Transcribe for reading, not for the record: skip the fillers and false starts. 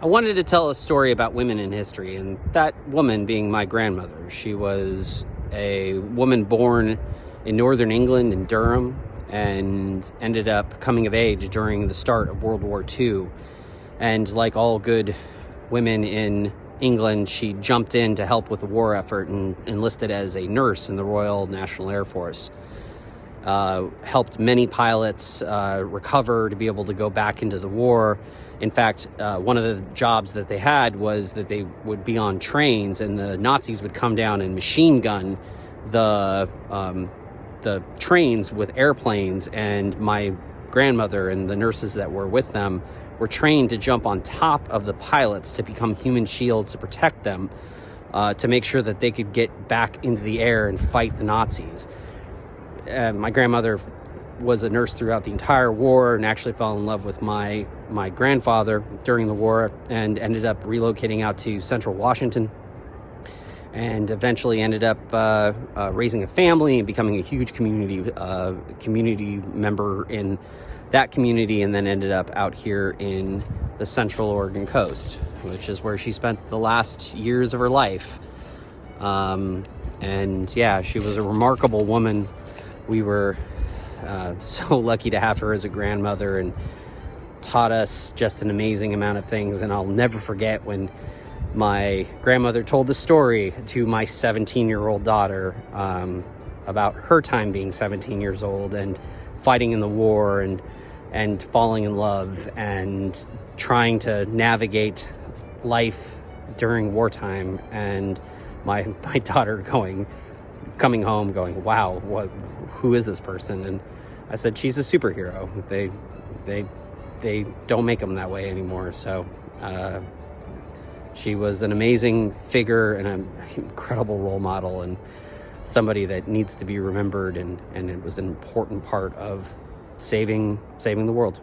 I wanted to tell a story about women in history, and that woman being my grandmother. She was a woman born in northern England, in Durham, and ended up coming of age during the start of World War II. And like all good women in England, she jumped in to help with the war effort and enlisted as a nurse in the Royal National Air Force. Helped many pilots recover to be able to go back into the war. In fact, one of the jobs that they had was that they would be on trains and the Nazis would come down and machine gun the trains with airplanes, and my grandmother and the nurses that were with them were trained to jump on top of the pilots to become human shields to protect them, to make sure that they could get back into the air and fight the Nazis. My grandmother was a nurse throughout the entire war and actually fell in love with my grandfather during the war, and ended up relocating out to central Washington, and eventually ended up raising a family and becoming a huge community member in that community, and then ended up out here in the Central Oregon coast, which is where she spent the last years of her life. And yeah, she was a remarkable woman. We were so lucky to have her as a grandmother, and taught us just an amazing amount of things. And I'll never forget when my grandmother told the story to my 17-year-old daughter about her time being 17 years old and fighting in the war and falling in love and trying to navigate life during wartime. And my daughter coming home going, wow, who is this person? And I said, she's a superhero. They don't make them that way anymore. So she was an amazing figure and an incredible role model, and somebody that needs to be remembered, and it was an important part of saving the world.